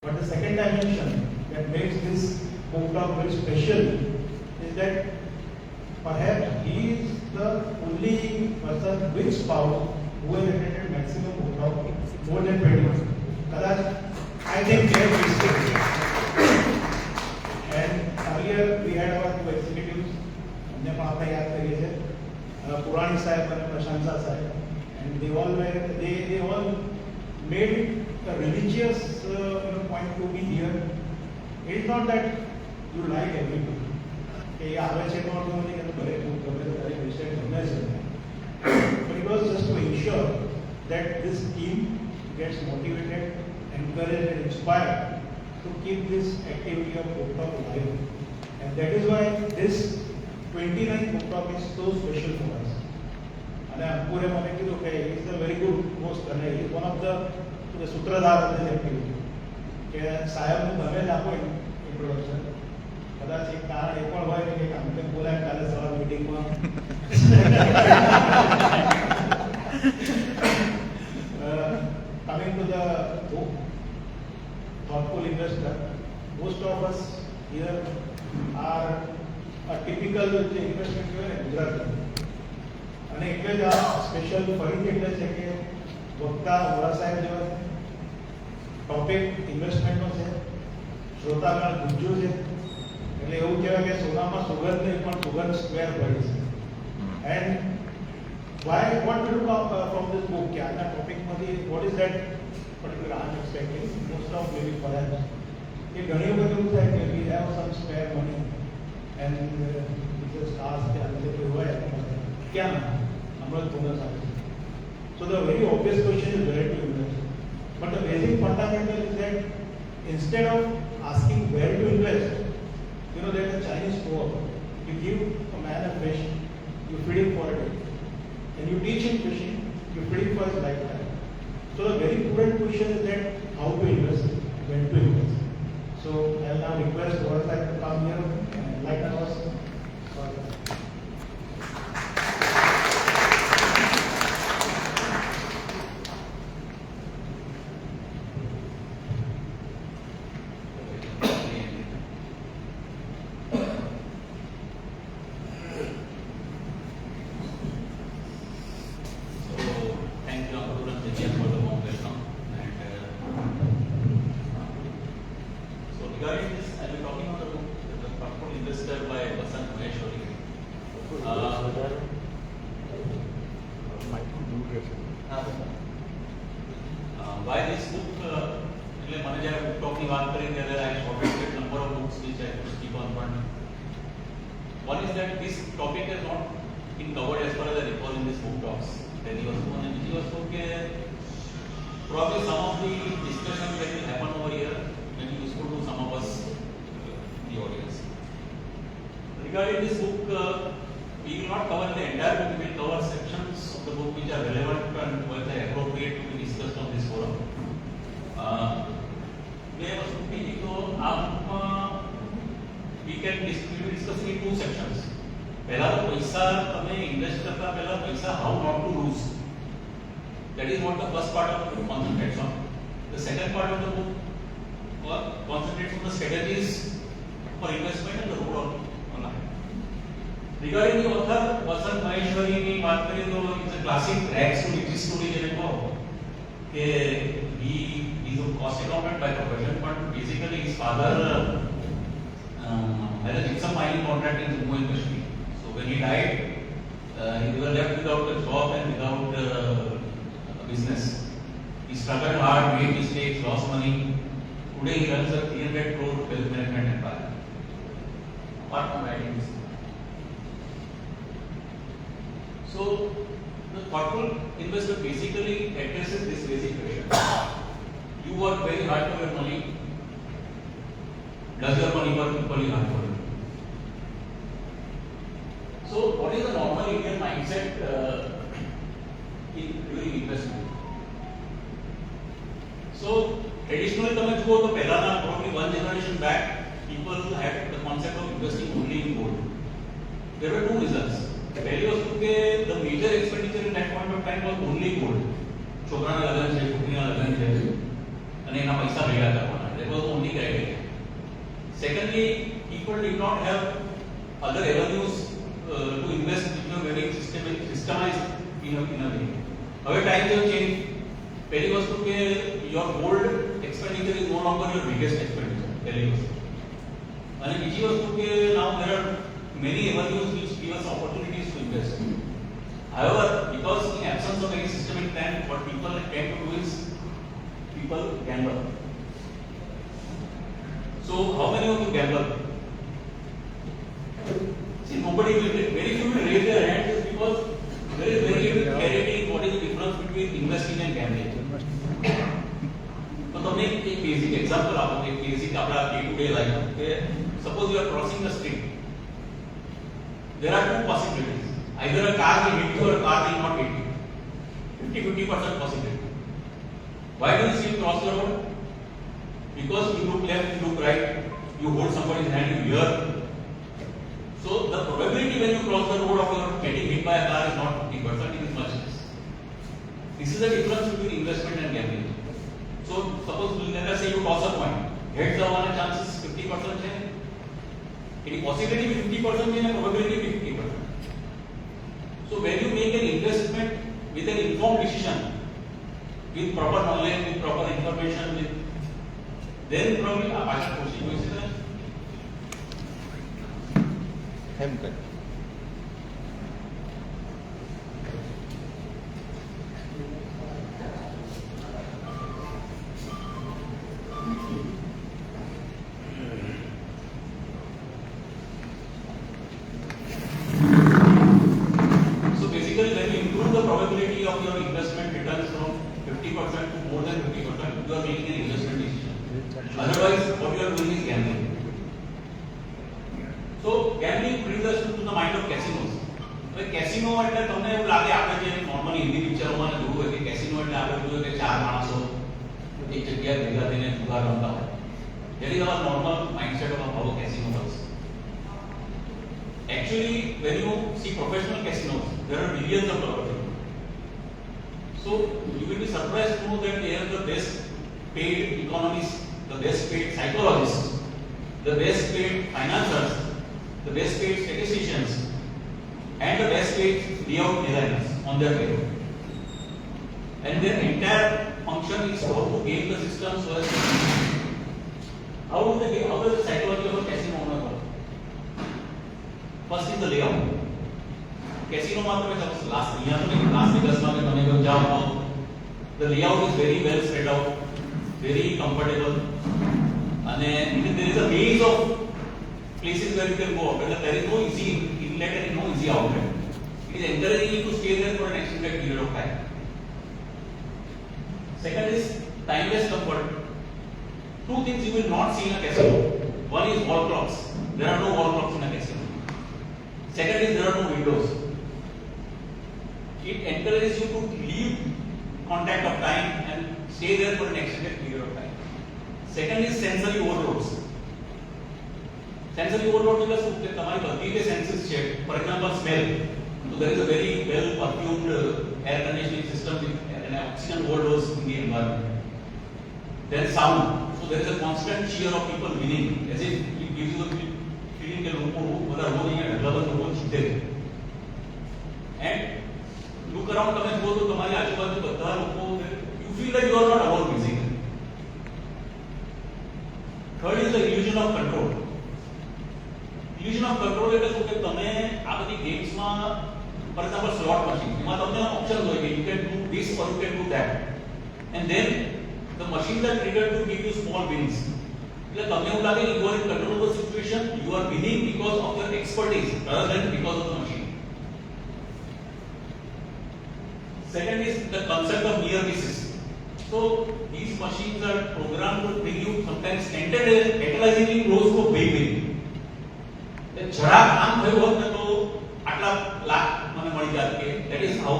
But the second dimension that makes this book talk very special is that perhaps he is the only person with spouse who has attended maximum book talk more than 20 months. I think they have visited. And earlier we had our two executives, हमने पण आपने याद करिए थे, पुरानी साहब और प्रशंसा साहब, and they all made it a religious point to be here. It is not that you like everything. કે આવે છે તો મને કે ભલે હું ગમે તો તારી વિષય ગમે છે. But it was just to ensure that this team gets motivated, encouraged and inspired to keep this activity of book talk alive. And that is why this 29th book talk is so special for us. And Ankure મને કીધું કે he is a very good host and he is one of the સૂત્રધાર of this activity. કે સાહેબનું ગમે જ આપો introduction. કદાચ એક કારણ એ પણ હોય કે અમને બોલાય કાલે સવાર મીટિંગમાં coming to the book, thoughtful investor, most of us here are a typical investment કહેવાય ને ગુજરાતી, અને એટલે જ આ સ્પેશિયલ ફરીથી એટલે છે કે વક્તા વોરા સાહેબ જેવા છે, ટોપિક ઇન્વેસ્ટમેન્ટનો છે, શ્રોતાગણ ગુંજો છે, એટલે એવું કહેવાય કે સોનામાં સુગંધ નહીં પણ સુગંધ સ્ક્વેર પડી છે. And what we look from this book, કે આજના ટોપિકમાંથી what is that particular I'm expecting most of maybe perhaps કે ઘણી વખત એવું થાય કે we have some spare money and we just ask કે આજે કોઈ હોય ક્યાં હમણાં બોનસ આવે છે. So the very obvious question is where to invest, but the basic fundamental is that instead of asking where to invest, there's a Chinese proverb, you give a man a fish, you feed him for a day, and you teach him fishing, you feed him for his lifetime. So the very prudent question is that how to invest, when to invest. So I'll now request Warren to come here and enlighten us. Why this book? એટલે મને જ્યારે book talk ની વાત કરી ત્યારે I shortlisted number of books which I could keep on one. One is that this topic has not been covered as far as I recall in this book talks. પહેલી વસ્તુ અને બીજી વસ્તુ કે probably some of the discussion that will happen over here may be useful to some of us, the audience. Regarding this book, we will not cover the entire book. We will cover sections of the book which are relevant and which are appropriate to be discussed on this forum. બે વસ્તુ બીજી તો આ બુકમાં we can discuss in two sections. પહેલા તો પૈસા તમે ઇન્વેસ્ટ કરતા પહેલા પૈસા how not to lose. That is what the first part of the book concentrates on. The second part of the book concentrates on the strategies for investment and the road on life. Regarding the author, Vasant Maheshwari ની વાત કરીએ તો it's a classic rags to riches story જેને કહો કે he is a cost accountant by profession, but basically his father had a gypsum mining contract in Jammu and Kashmir. So when he died, he was left without a job and without a business. He struggled hard, made mistakes, lost money. Today he runs a 300 crore wealth management empire. Apart from writing this. So the thoughtful investor basically addresses this basic question. You work very hard for your money. Does your money work equally hard for you? So what is the normal Indian mindset during investment? So traditionally તમે જુઓ તો પહેલાના probably one generation back people had the concept of investing only in gold. There were two reasons. પહેલી વસ્તુ કે the major expenditure in that point of time was only gold. છોકરાના લગ્ન છે, છોકરીના લગ્ન છે અને એના પૈસા ભેગા કરવાના. That was Secondly, people did not have other avenues to invest in a very systemized in a way. હવે ટાઈમ જેવો ચેન્જ. પહેલી વસ્તુ કે your gold expenditure is no longer your biggest expenditure. પહેલી વસ્તુ. અને બીજી વસ્તુ કે નાઉ there are many avenues which give us opportunities to invest. However, because in absence of any systemic plan, what people tend to do is people gamble. So how many of you gamble? See, nobody will, very few will raise their hands because there is very little clarity in what is the difference between investing and gambling. तो તમને एक basic example आपको एक basic अपना day to day life के suppose you are crossing the street, there are two possibilities. Either a car will hit you or a car will not hit you. 50% possibility. Why do you still cross the road? Because you look left, you look right, you hold somebody's hand, you hear. So the probability when you cross the road of your getting hit by a car is not 50%, it is much less. This is the difference between investment and gambling. So suppose let us say you toss a coin, heads આવવાના chances 50% છે. એની possibility भी 50% છે અને probability भी 50%. So when you make an investment with an informed decision, with proper knowledge, with proper information, with then probably આ પાછળ કોશિશ હોય છે. એમ કર. So basically, when you improve the probability of your investment returns from 50% to more than 50%, you are making an investment decision. Otherwise, what you are doing is gambling. So gambling brings us to the mind of casinos. હવે casino એટલે તમને એવું લાગે આપણે જે normally Hindi પિક્ચરોમાં જોયું હોય કે કેસિનો એટલે આપણે જોયું કે ચાર માણસો એક જગ્યાએ ભેગા થઈને જુગાર રમતા હોય. That is our normal mindset of how a casino works. Actually, when you see professional casinos, there are millions of dollars. So you will be surprised to know that they are the best paid economists, the best paid psychologists, the best paid financiers, the best paid statisticians, and the best paid layout designers on their payroll. And their entire function is how to game the system so as to how does the psychology of a casino owner work? First is the layout. Casino માં તમે last વેગસમાં કે તમે જાઓ તો the layout is very well spread out, very comfortable, and there is a maze of places where you can go out. There is no easy inlet and no easy outlet. It is encouraging you to stay there for an extended period of time. Second is timeless comfort. Two things you will not see in a casino. One is wall clocks. There are no wall clocks in a casino. Second is there are no windows. It encourages you to leave contact of time and stay there for an extended period of time. Second is sensory overloads. Sensory overload means that તમારી બધી જે senses છે, for example smell. So there is a very well perfumed air conditioning system with an oxygen overdose in the environment. Then sound. So there is a constant cheer of people winning, as if it gives you the feeling કે લોકો બધા રોજ અહીંયા ઢગલા પર લોકો જીતે છે. And look around, તમે જુઓ તો તમારી આજુબાજુ બધા લોકો, you feel that you are not alone basically. Third is the illusion of control. Illusion of control એટલે શું કે તમે આ બધી ગેમ્સમાં ફોર એક્ઝામ્પલ સ્લોટ મશીન એમાં તમને ઓપ્શન્સ હોય કે you can do this or you can do that, and then the machines are triggered to give you small wins. એટલે તમને એવું લાગે you are in control of the situation, you are winning because of your expertise rather than because of the machine. Second is the concept of near misses. So these machines are programmed to bring you sometimes tantalizingly close to a big win. જરા કામ થયું હોત ને તો આટલા લાખ મને મળી જાત કે that is how.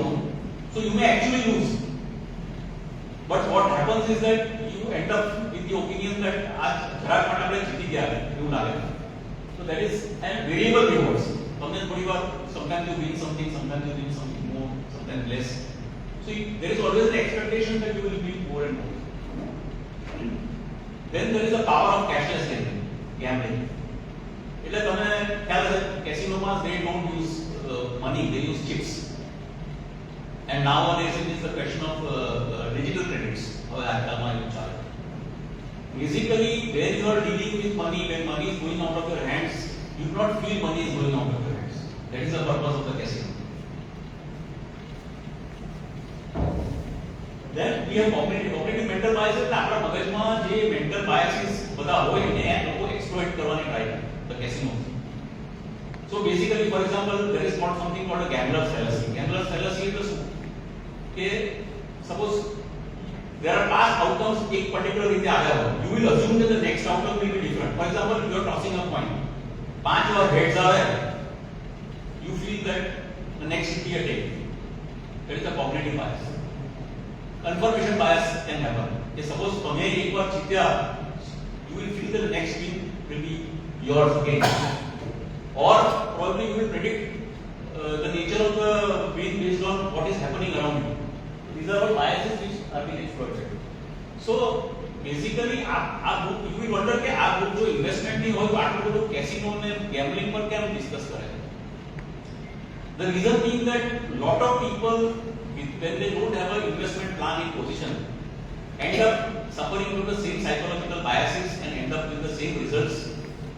So you may actually lose, but what happens is that you end up with the opinion that આ જરા માટે આપણે જીતી ગયા એવું લાગે. So that is an variable rewards. તમને થોડી વાર sometimes you win something, sometimes you win something more, sometimes less. So there is always an expectation that you will win more and more. Then there is the power of cashless gambling. gambling. એટલે તમે ખ્યાલ હશે કેસિનોમાં they don't use money, they use chips. And nowadays it is the question of digital credits. હવે આજકાલમાં એવું ચાલે. Basically, when you are dealing with money, when money is going out of your hands, you do not feel money is going out of your hands. That is the purpose of the casino. Then we have cognitive mental biases. એટલે આપણા મગજમાં જે mental biases બધા હોય ને લોકો exploit કરવાની try કરે the casino. So basically, for example, there is not something called a gambler's fallacy. Gambler's fallacy એટલે શું કે suppose there are past outcomes एक particular રીતે આવ્યા હોય, you will assume that the next outcome will be different. For example, you are tossing a coin, 5 or heads આવે, you feel that the next will be a tail. That is the cognitive bias. Confirmation bias can happen. If suppose તમે એકવાર જીત્યા, you will feel that the next win will be yours again, or probably you will predict the nature of the win based on what is happening around you. These are all biases which are being exploited. So basically આ book you will wonder કે આ book જો investment ની હોય તો આટલું બધું casino ને ગેમ્બલિંગ પર કેમ ડિસ્કસ કરે. The reason being that lot of people when they don't have an investment plan in position end up suffering from the same psychological biases and end up with the same results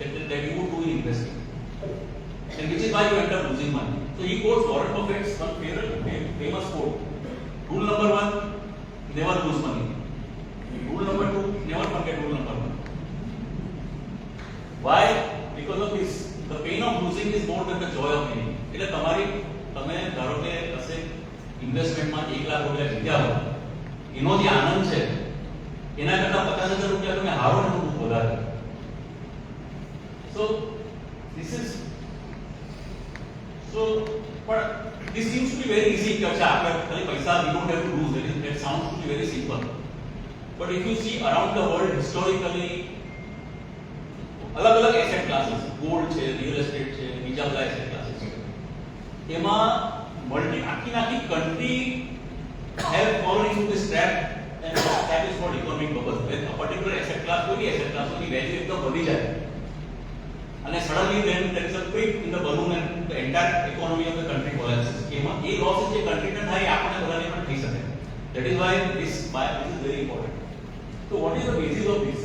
that you would do in investing, and which is why you end up losing money. So he quotes Warren Buffett's one famous quote: rule number 1, never lose money. Rule number 2, never forget rule number 1. Why? Because of this, the pain of losing is more than the joy of winning. એટલે તમે ધારો કે હશે ઇન્વેસ્ટમેન્ટમાં 1 લાખ રૂપિયા જીત્યા હોય, એનો જે આનંદ છે એના કરતા 50,000 રૂપિયા તમે હારો ને તો વધારે. So this is but this seems to be very easy કે અચ્છા આપણે ખાલી પૈસા we don't have to lose. That sounds to be very simple. But if you see around the world historically, अलग अलग एसेट क्लासेस, गोल्ड છે, real estate છે, બીજા બધા એસેટ ક્લાसेस છે, એમાં આખી country have fallen into this trap, and that is called economic bubble. When a particular asset class, કોઈ asset class ની value એકદમ વધી જાય અને suddenly then there is a quick in the balloon and the entire economy of the country collapses. એમાં એ losses જે country ને થાય આપણને બધાને પણ થઈ શકે. That is why this is very important. So what is the basis of this?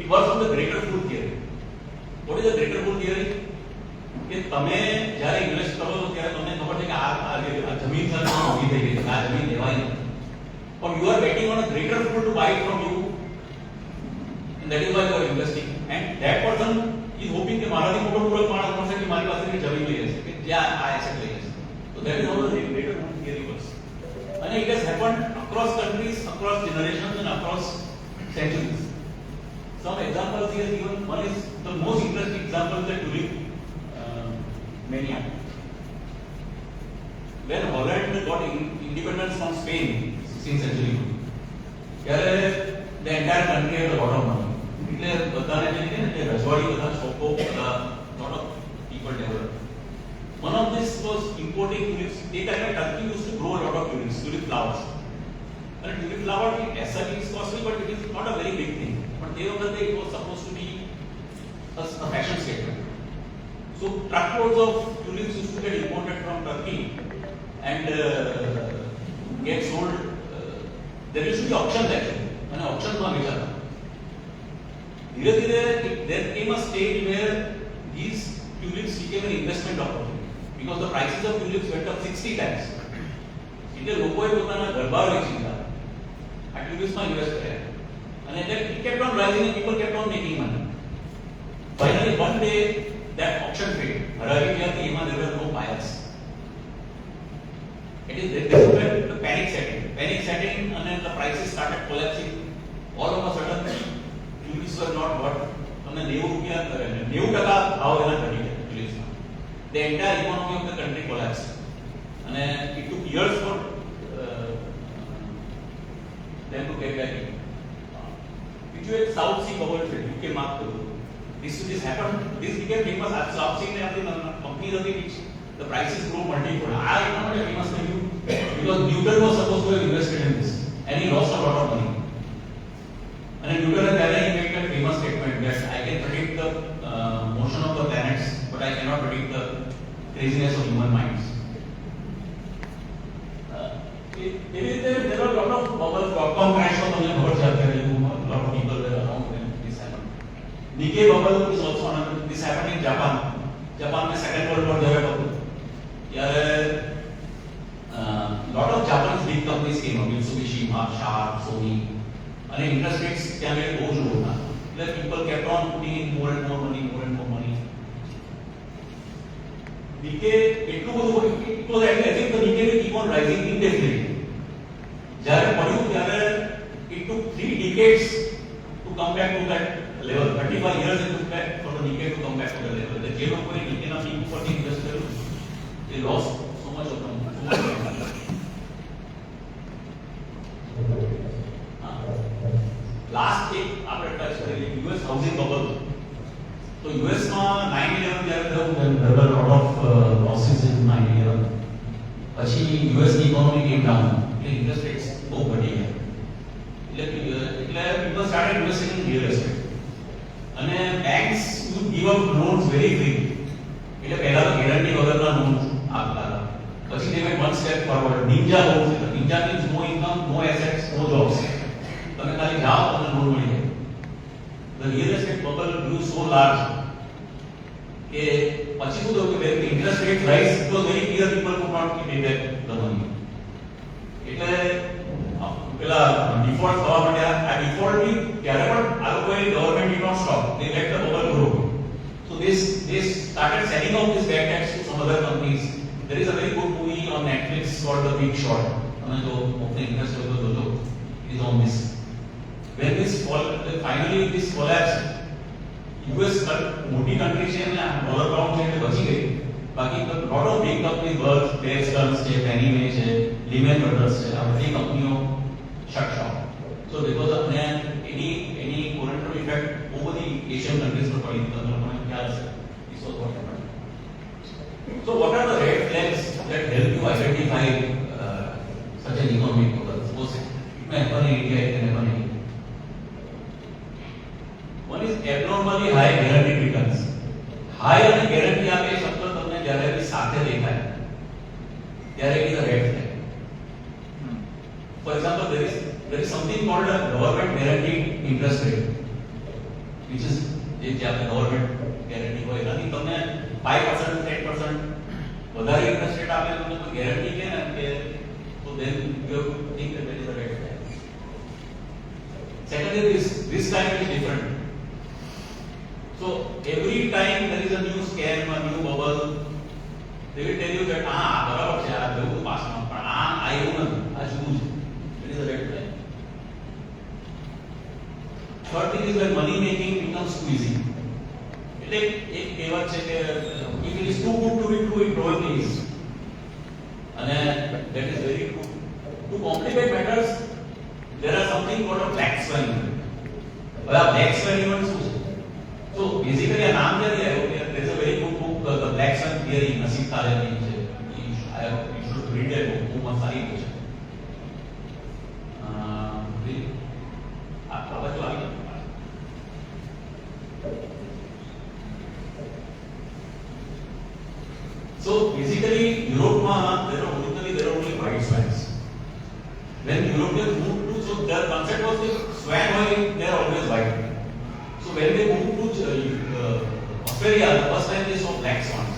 It works on the greater fool theory. What is the greater fool theory? કે તમે જ્યારે ઇન્વેસ્ટ કરો છો ત્યારે તમને ખબર છે કે આ જમીન સાથે ઊભી થઈ ગઈ છે, આ જમીન લેવાય નહીં, but you are betting on a greater fool to buy it from you, and that is why you are investing, and that person is hoping કે મારાથી મોટો પૂરક માણસ મળશે કે મારી પાસેથી જમીન લઈ જશે, કે જ્યાં આ એસેટ લઈ જશે. So that is how the greater fool theory works, and it has happened across countries, across generations, and across centuries. Some examples here given. One is the most interesting example, the tulip mania. When Holland got independence from Spain, 16th century, the entire country had a lot of money. એટલે બધાને જે કે ને રજવાડી બધા શોકો બધા lot of people developed. One of this was importing tulips. They time Turkey used to grow a lot of tulips, tulip flowers. And tulip flower as such is costly, but it is not a very big thing. But they were it was supposed to be a fashion statement. So truckloads of tulips used to get imported from Turkey and get sold. There used to be auctions actually, and auctions માં વેચાતા. ધીરે ધીરે there came a stage where these tulips became an investment opportunity because the prices of tulips went up 60 times. એટલે લોકોએ પોતાના ઘરબાર વેચી દીધા, આ tulips માં ઇન્વેસ્ટ કર્યા, and then it kept on rising and people kept on making money. Finally one day that auction failed. Haravi there were no buyers. It is this is when the panic set in and then the prices started collapsing. All of a sudden tulips were not worth તમને 90 રૂપિયા 90% ભાવ એના ઘટી ગયા tulips. The entire economy of the country collapsed, and it took years for them to get back in. Situate South Sea bubble trade, UK mark this happened. This became famous as South Sea ने अपनी companies of which the prices grow multiple. I know what famous for you because Newton was supposed to have invested in this and he lost a lot of money. And Newton had he made a famous statement that cannot predict the craziness of human minds. એવી રીતે there are a lot of bubbles. dot-com crash નો તમને ખબર છે અત્યારે a lot of people were around when this happened. Nikkei bubble is also another. This happened in Japan. Japan में second world war जब हुआ यार lot of Japanese big companies came up, Mitsubishi, Sharp, Sony, and interest rates ત્યાં આગળ બહુ જ low હતા. એટલે people kept on putting in more and more money. Nikkei એટલું બધું it was actually I think the Nikkei will keep on rising indefinitely. જ્યારે પડ્યું ત્યારે it took 3 decades to come back to that level. 35 years it took back for the Nikkei to come back to the level. The જે લોકોએ Nikkeiના peak પરથી invest કર્યું, they lost so much of them. Last એક આપણે touch કરી US housing bubble. તો US માં 9/11 જ્યારે થયું there were a lot of losses in 9/11. પછી US ની ઇકોનોમી કેમ ડાઉન, એટલે ઇન્ટરેસ્ટ રેટ્સ બહુ ઘટી ગયા. એટલે people started investing in real estate. અને banks would give out loans very freely. એટલે પહેલા તો ગેરંટી વગરના લોન આપતા હતા. પછી they went one step forward. Ninja loans. Ninja means no income, no assets, no jobs. તમે ખાલી જાઓ અને લોન મળી જાય. The real estate bubble grew so large કે પછી શું થયું કે when the interest rate rise, it was very clear people could not pay back the money. એટલે પેલા ડિફોલ્ટ થવા માંડ્યા. આ ડિફોલ્ટ ની ત્યારે પણ આ લોકોએ government did not stop. They let the bubble grow. So they started selling off this bad debts to some other companies. There is a very good movie on Netflix called The Big Short. તમે જો opening interest હોય તો જોજો. It is on this. When this finally this collapsed, US મોટી country છે ને dollar pound છે એટલે બચી ગઈ. બાકી lot of big companies were Bear Stearns છે, Fannie Mae છે, Lehman Brothers છે, આ બધી કંપનીઓ shut shop. So because of that any collateral effect બહુ બધી એશિયન કન્ટ્રીઝ પર પડી. તમને લોકોને ખ્યાલ હશે. This was what happened. So what are the red flags that help you identify such an economic bubble? Suppose it may happen in India, it can happen in India. One is abnormally high guaranteed returns. High અને guarantee આપે એ શબ્દ તમને જ્યારે બી સાથે દેખાય ત્યારે it is a red flag. For example, there is something called a government guaranteed interest rate, which is જે આપણે government guarantee હોય એનાથી તમને 5% 10% વધારે interest rate આપે તમને કોઈ guarantee કે ને કે so then you have to think that there is a red flag. Secondly, this time is different. So every time there is a new scam, a new bubble, they will tell you that બરાબર છે આ જવું પાસમાં પણ આ એવું નથી, આ જવું છે. It is a red flag. Third thing is when money making becomes too easy. એટલે એક કહેવત છે કે if it is too good to be true, it probably is. And that is very true. To complicate matters, there are something called a black swan event. હવે આ black swan event શું છે? So basically આ નામ જે આવ્યું કે there is a very good book, The Black Swan Theory, નસીબ તાલેબની છે. You should read that book. બહુ મસ્ત સારી book છે. આ બાજુ આવી ગયું. So basically Europe there are only white swans. When Europeans moved to, so their concept was if swan હોય they are always white. So when they moved to Australia, the first time they saw black swans.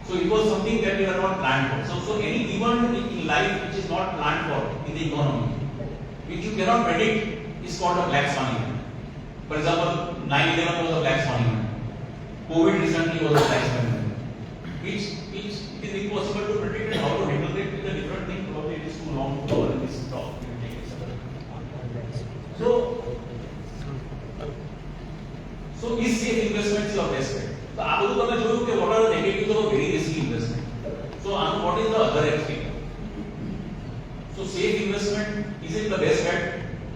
So it was something that we were not planned for. So any event in life which is not planned for in the economy, which you cannot predict, is called a black swan event. For example, 9/11 was a black swan event. COVID recently was a black swan event. Which it is impossible to predict and how to handle it with a different thing. Probably it is too long to cover in this talk. We will take it separately. So is safe investments your best bet? So આ બધું તમે જોયું કે what are the negatives of a very risky investment. So what is the other extreme? So safe investment, is it the best bet?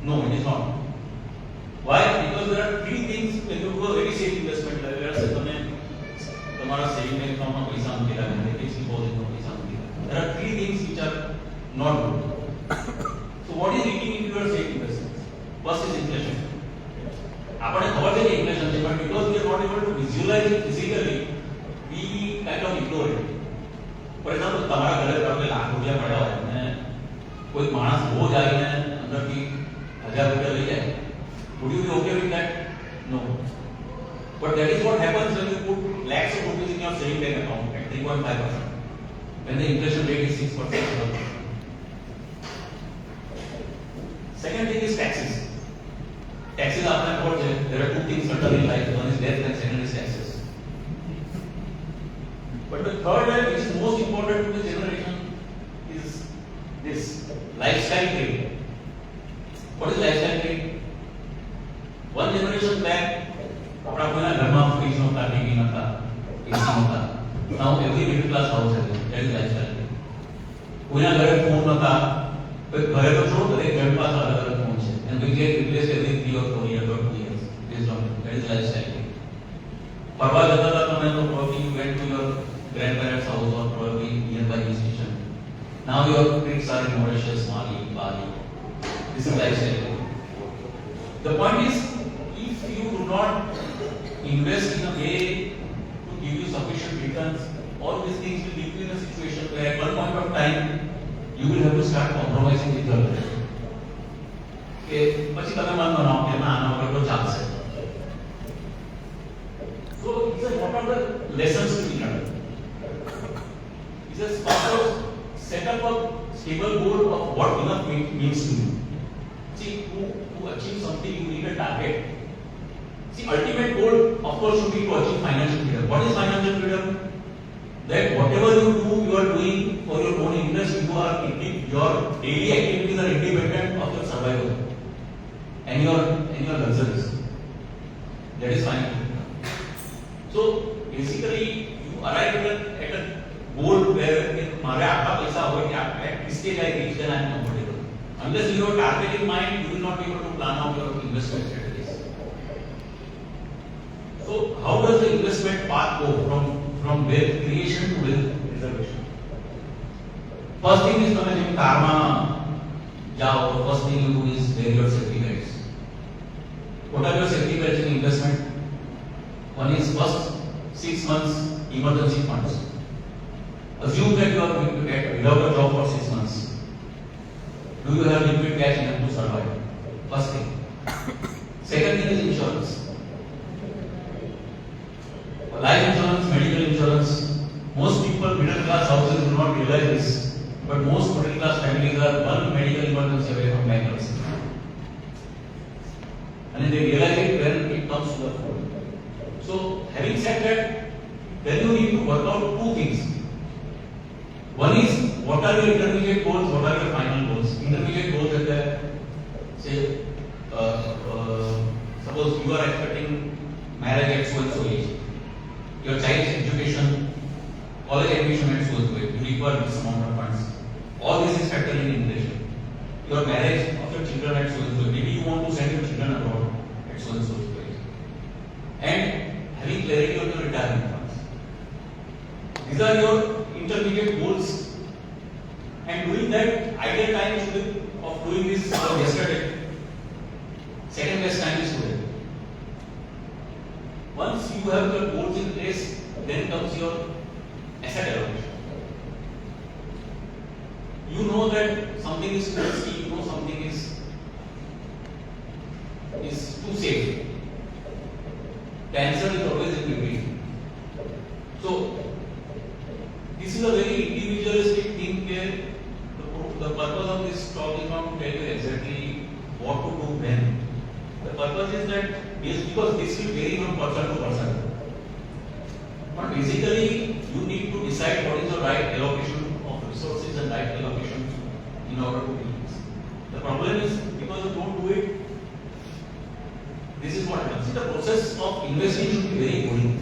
No, it is not. Why? Because there are three things when you do a very safe investment. Like let's say તમે તમારા saving એકાઉન્ટમાં પૈસા મૂકી રાખો, fixed ડિપોઝિટમાં પૈસા મૂકી રાખો. There are three things which are not good. So what is eating into your safe investments? First is inflation. આપણે ખબર છે કે ઇન્ફ્લેશન છે, but because we are not able to visualize it physically, we kind of ignore it. For example, તમારા ઘરે તમને લાખ રૂપિયા પડ્યા હોય અને કોઈ માણસ રોજ આવીને અંદરથી 1000 રૂપિયા લઈ જાય, would you be okay with that? No. But that is what happens when you put lakhs of rupees in your saving bank account at 3.5%, when the inflation rate is 6%. Second thing is taxes. Taxes are important. There are two things certain in life. One is death and second is taxes. But the third one, which is most important to the generation, is this lifestyle trade. What is lifestyle trade? One generation back, આપણા કોઈના ઘરમાં fridge નહોતા, TV નહોતા, એસી નહોતા. Now every middle class house has it. That is lifestyle trade. કોઈના ઘરે phone નહોતા, ઘરે તો છોડ દરેક ઘર પાસે અલગ અલગ ફોન છે. And we get replaced every 3 or 4 years or 2 years based on it. That is lifestyle trade. ફરવા જતા હતા તમે તો probably you went to your grandparents' house or probably nearby hill station. Now your trips are in Mauritius, Mali, Bali. This is lifestyle trade. The point is, if you do not invest in a way to give you sufficient returns, all these things will leave you in a situation where at one point of time you will have to start compromising with your life. કે પછી તમે મન બનાવો કે ના આના વગર તો ચાલશે. So what are the lessons to be learned? It's a sort of set up a stable goal of what enough means to you. See, to achieve something you need a target. See, ultimate goal of course should be to achieve financial freedom. What is financial freedom? That whatever you do, you are doing for your own interest. Your daily activities are independent of your survival and your luxuries. That is financial freedom. So basically, you arrive at a goal where મારે આટલા પૈસા હોય કે at this stage I reach, then I am comfortable. Unless you have a target in mind, you will not be able to plan out your investment strategies. So how does the investment path go from wealth creation to wealth preservation? First thing is તમે જેમ કારમાં જાઓ તો first thing you do is wear your safety belts. What are your safety belts in investment? One is first 6 months emergency funds. Assume that you are going to get without a job for 6 months. Do you have liquid cash enough to survive? First thing. Second thing is insurance. Life insurance, medical insurance. Most people, middle class houses do not realize this, but most middle class families are one medical emergency away from bankruptcy. And they realize it when it comes to the food. So, having said that, then you need to work out two things. One is, what are your intermediate goals, what are your final goals? Intermediate goals are the, say, suppose you are expecting marriage at so and so age. Your child's education, college admission at so and so age, you require this amount of funds. All this is factored in inflation. Your marriage of your children at so and so age, maybe you want to send your children abroad at so and so age. And having clarity on your retirement funds. These are your intermediate goals, and doing that, ideal time of doing this was yesterday. Second best time is today. Once you have your goals in place, then comes your asset allocation. You know that something is too risky, you know something is too safe. The answer is always in between. So this is a very individualistic thing where the purpose of this talk is not to tell you exactly what to do when. The purpose is that because this will vary from person to person. But basically, you need to decide what is the right allocation of resources and right allocation in order to do this. The problem is because you don't do it, this is what happens. See, the process of investing should be very boring.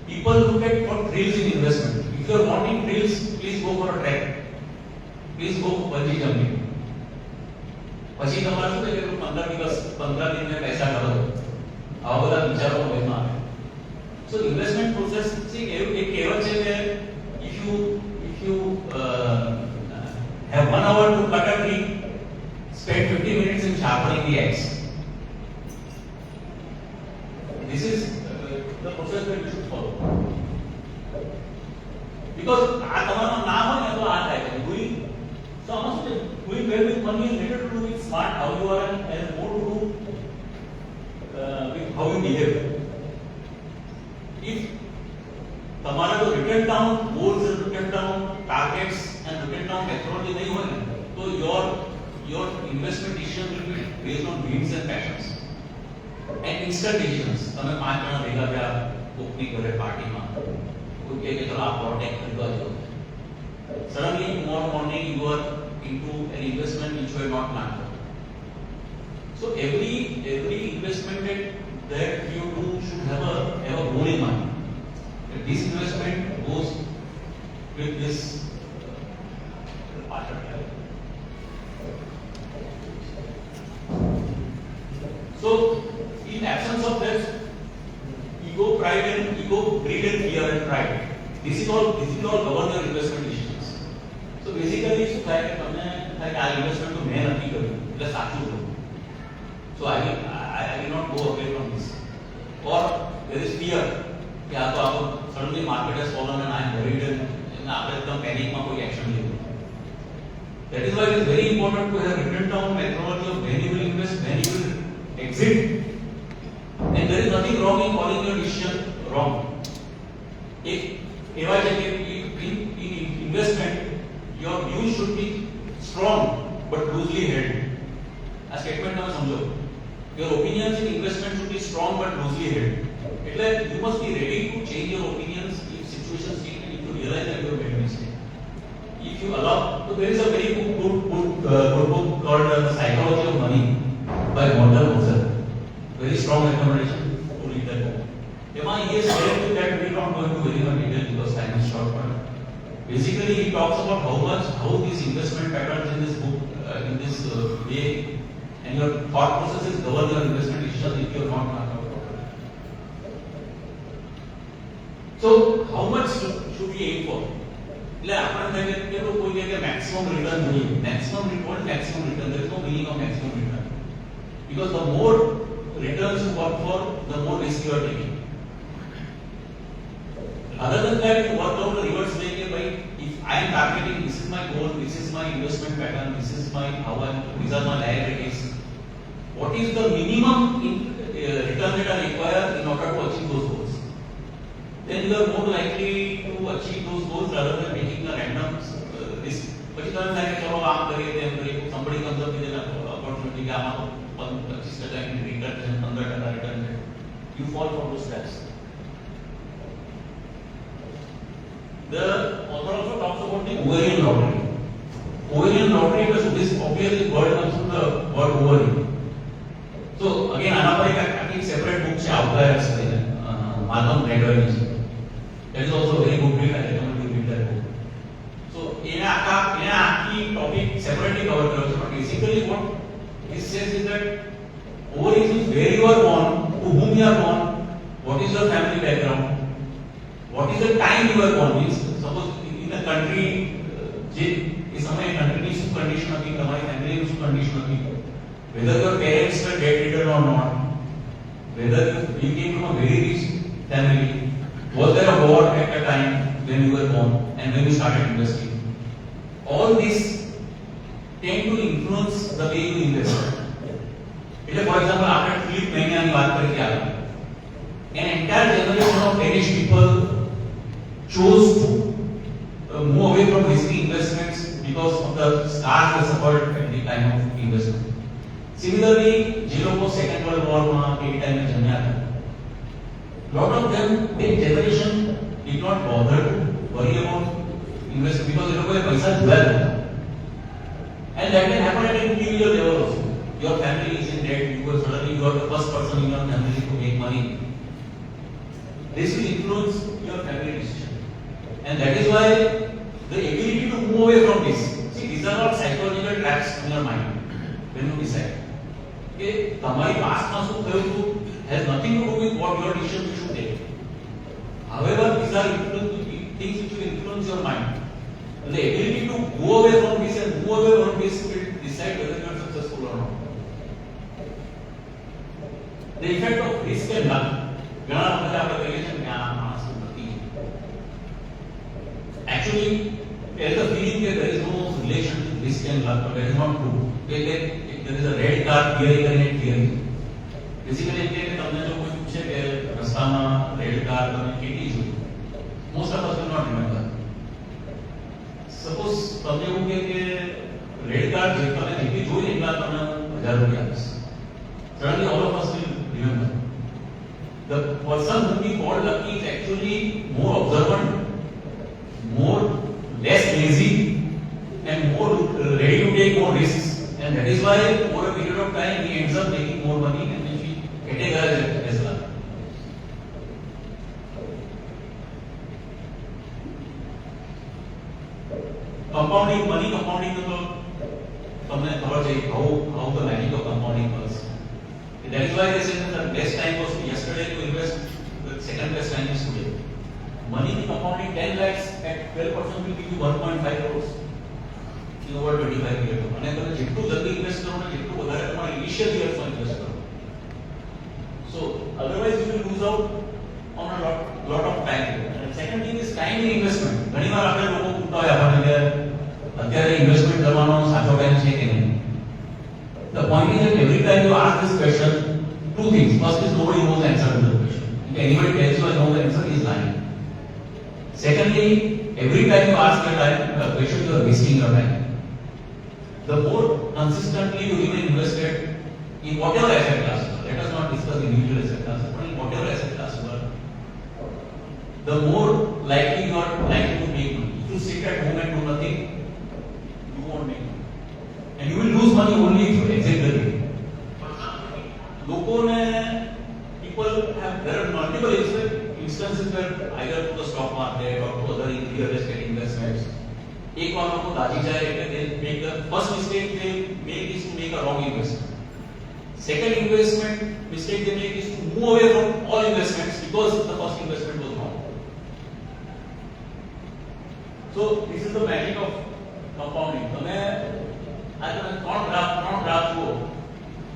People look at for thrills in investment. If you are wanting thrills, please go for a trek. Please go for bungee jumping. પછી તમારે શું થાય કે 15 દિન મેં પૈસા કરો આવા બધા વિચારો મગજમાં આવે. So investment process, see, એક કહેવત છે કે if you have 1 hour to cut a tree, spend 50 minutes in sharpening the axe. This is the process that you should follow. because આ તમારામાં ના હોય ને તો આ થાય છે ડુઈંગ. So આમાં શું છે, doing well with money is little to do with smart how you are and more to do with how you behave. If તમારા જો written down goals and written down targets and written down methodology નહીં હોય ને તો your investment decision will be based on whims and passions and instant decisions. તમે પાંચ જણા ભેગા થયા કોકની ઘરે પાર્ટીમાં, કોઈ કહે કે ચલો આ પ્રોટેક્ટ ખરીદવા જાઓ, suddenly tomorrow morning you are into an investment which you have not planned for. So every investment that you do should have a goal in mind. This investment goes with this partner. So, in absence of that, ego, pride, and ego, greed, and fear and pride. This is all govern your investment decisions. So basically, શું થાય કે તમને થાય કે આ investment તો મેં નથી કર્યું એટલે સાચું કર્યું. So I will not go away from this. Or there is fear. કે આ તો આપણો suddenly market has fallen and I am worried and આપણે એકદમ પેનિકમાં કોઈ એક્શન લેવું. That is why it is very important to have written down methodology of when you will invest, when you will exit, and there is nothing wrong in calling your decision wrong. If એવા છે કે in investment your views should be strong but loosely held. આ statement તમે સમજો. Your opinions in investment should be strong but loosely held. એટલે you must be ready to change your opinions if situations change and if you realize that you have made a mistake. If you allow, so there is a very good book called The Psychology of Money by Morgan Housel. Very strong recommendation to read that book. Emma, he has said that we are not going to very much detail because time is short. But basically, he talks about how these investment patterns in this book, in this way, and your thought processes govern your investment decisions if you are not mapped out properly. So, how much should we aim for? એટલે આપણે કહે કે કોઈ કહે કે maximum return જોઈએ. Maximum return, there is no meaning of maximum return. Because the more returns you work for, the more risk you are taking. Other than that, you work out the reverse way कि भाई if I am targeting, this is my goal, this is my investment pattern, this is my these are my liabilities. What is the minimum return that I require in order to achieve those goals? Then you are more likely to achieve those goals rather than taking a random risk. પછી તમે થાય કે ચલો આમ કરીએ તેમ કરીએ, somebody comes up with an opportunity કે આમાં 25% return છે, 15% return છે. You fall for those traps. The author also talks about the ovarian lottery. Ovarian lottery is this obviously word comes from the word ovary. So again, આના પર એક separate book છે Outliers કરીને Malcolm Gladwell ની. That is also a very good read. I recommend you read that book. So એના આખી topic separately cover કર્યો છે. But basically what it says is that ovaries is where you are born, to whom you are born, what is your family background, what is the time you were born. Means suppose in a country જે એ સમયે country ની શું condition હતી, તમારી family ની શું condition હતી, whether your parents were debt ridden or not, whether you came from a very rich family, was there a war at the time when you were born and when you started investing. All this tend to influence the way you invest. એટલે for example આપણે Philip મેનિયાની વાત કરી કે an entire generation of Danish people chose to move away from risky investments because of the scars they suffered at the time of investment. Similarly, જે લોકો second world વોરમાં કે એ ટાઈમે જન્મ્યા હતા, lot of them, their generation did not bother to worry about investment because they લોકો એ પૈસા જોયા હતા. And that can happen at an individual level also. Your family is in debt, suddenly you are the first person in your family to make money. This will influence your family decision. And that is why the ability to move away from this. See, these are not psychological traps in your mind when you decide. Okay, તમારી પાસ્ટમાં શું થયું હતું has nothing to do with what your decision you should take. However, these are things which will influence your mind. And the ability to go away from this and move away from this will decide whether you are successful or not. The effect of risk and luck. ઘણા વખતે આપણે કહીએ છીએ કે આ માણસ નથી. actually there is a feeling that there is no relation with risk and luck, but that is not true. There is a red card theory and a theory. Basically, એટલે કે તમને જો કોઈ પૂછે કે રસ્તામાં રેડ કાર તમે કેટલી જોઈ, most of us will not remember. Suppose તમને એવું કહે કે રેડ કાર જે તમે જેટલી જોઈ એટલા તમને 1000 રૂપિયા આપીશ. Suddenly all of us will remember. The person who we call lucky is actually more observant, less lazy, and more ready to take more risks. And that is why over a period of time he ends up making more money and then we categorize it as luck. Compounding, money compounding तो તમને ખબર છે how the magic of compounding works. That is why they say that the best time was yesterday to invest, the second best time is today. Money compounding 10 lakhs at 12% will give you 1.5 crores in over 25 years. અને તમે જેટલું જલ્દી invest કરો ને જેટલું વધારે તમારા initial યર્સમાં invest કરો. So otherwise you will lose out on a lot of time. And second thing is time in investment. ઘણીવાર આપણે લોકો પૂછતા હોય આપણને કે અત્યારે ઇન્વેસ્ટમેન્ટ કરવાનો સાચો ટાઈમ છે કે નહીં. The point is that every time you ask this question, two things. First is nobody knows the answer to the question. If anybody tells you I know the answer, he is lying. Secondly, every time you ask the question, you are wasting your time. The more consistently you remain invested in whatever asset class, let us not discuss individual asset classes, but in whatever asset class you are, the more likely you are likely to make money. If you sit at home and do nothing, you won't make money. And you will lose money only if you exit the game. People have, there are multiple instances where either to the stock market or to other real estate investments, एक बार उनको दाजी जाए कि they make the first mistake they make is to make a wrong investment. Second investment mistake they make is to move away from all investments because the first investment was wrong. So this is the magic of compounding. તમે આ તમે ત્રણ graph જુઓ,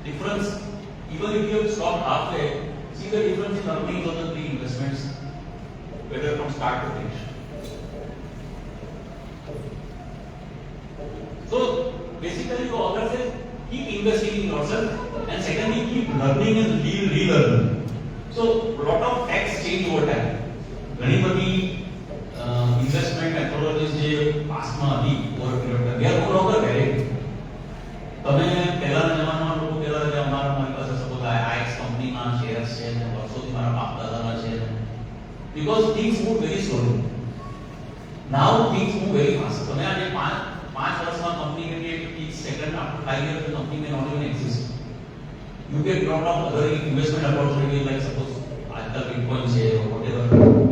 difference even if you have stopped halfway, see the difference in earnings of the three investments, whether from start to finish. So basically you always say keep investing in yourself and secondly keep learning and relearning. So lot of facts change over time. ઘણી બધી investment methodologies જે પાસ્ટમાં હતી over a period of time, they are no longer valid. તમે પહેલાના જમાનામાં લોકો કહેતા હતા કે મારી પાસે સપોઝ આ એક્સ કંપનીના શેર્સ છે ને વર્ષોથી મારા બાપ દાદાના છે, because things move very slowly. Now things move very fast. તમે આજે 5 વર્ષમાં કંપની કે each second after 5 years the company may not even exist. You get lot of other investment opportunities like suppose આજકાલ Bitcoin છે or whatever,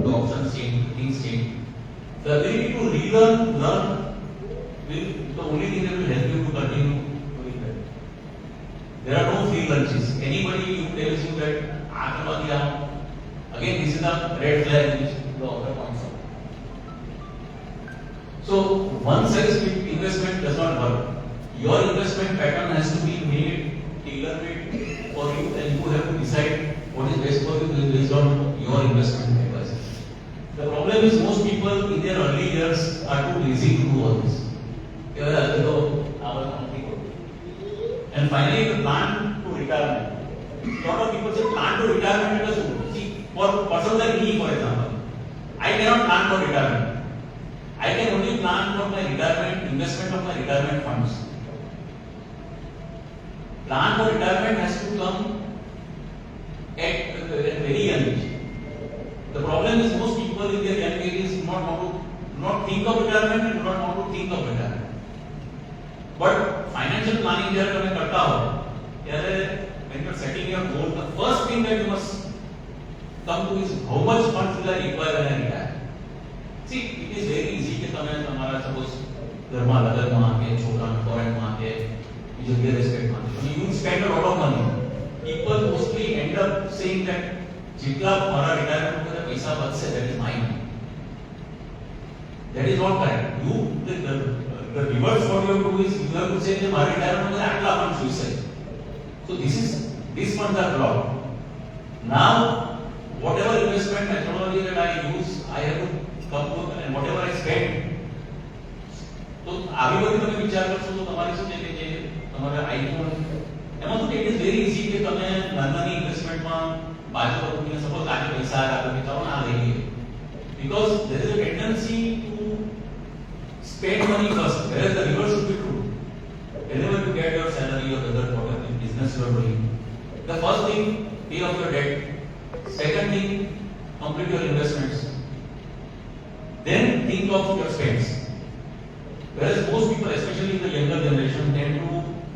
the options change, things change. The ability to relearn, learn will the only thing that will help you to continue. There are no free lunches. Anybody who tells you that again this is a red flag which the author points out. So one size investment does not work. Your investment pattern has to be made tailor-made for you and you have to decide what is best for you based on your investment capacity. The problem is most people in their early years are too lazy to do all this. And finally, the plan to retirement. A lot of people say plan to retirement is see for person like me, for example, I cannot plan for retirement. I can only plan for my retirement, investment of my retirement funds. Plan for retirement has to come at a very young age. The problem is most people in their young ages do not think of retirement and do not want to think of retirement. But financial planning જ્યારે તમે કરતા હો ત્યારે when you are setting your goal, the first thing that you must come to is how much funds will I require when I retire. See, it is very easy કે તમે તમારા suppose ઘરમાં લગનમાં કે છોકરાના ફોરેનમાં કે બીજું real estate માં you spend a lot of money. People mostly end up saying that જેટલા મારા રિટાયરમેન્ટ પર પૈસા બચશે that is mine. That is not correct. The reverse what you have to do is you have to say that my retirement is atla funds usage. So these funds are blocked. Now whatever investment methodology that I use, I have to come to and whatever I spend તો આવી બધી તમે વિચાર કરશો તો તમારે શું છે કે જે તમારે આઈફોન એમાં શું ઇટ ઇઝ વેરી ઈઝી કે તમે નાની ઇન્વેસ્ટમેન્ટમાં બાજુ પર મૂકીને સપોઝ આજે પૈસા આવ્યા તો ચાલો આ લઈ લઈએ because there is a tendency to spend money first whereas the reverse should be true. Whenever you get your salary or whether whatever business you are doing, the first thing, pay off your debt. Second thing, complete your investments. Then think of your spends. Whereas most people, especially in the younger generation, tend to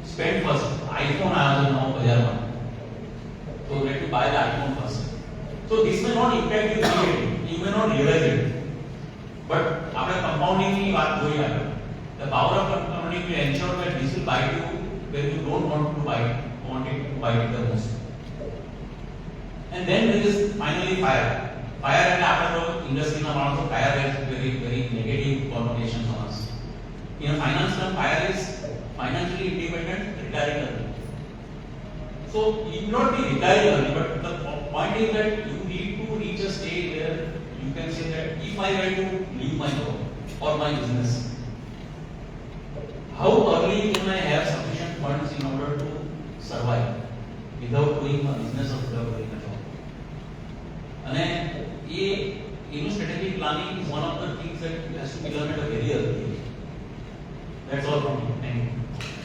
spend first. iPhone I have now bazar mein. So let you buy the iPhone first. So this may not impact you immediately. You may not realize it. But after compounding ની વાત જોઈ આપણે. The power of compounding will ensure that this will bite you when you don't want it to bite it the most. And then there is finally fire. Fire એટલે આપણે તો ઇન્ડસ્ટ્રીના માણસો fire has very negative connotations on us. In a finance term, fire is financially independent, retiring early. So you will not be retiring early, but the point is that you need to reach a stage where you can say that if I were to leave my job or my business, how early can I have sufficient funds in order to survive without doing a business or without doing a job? And strategic planning is one of the things that has to be learned at a very early age. That's all from me. Thank you.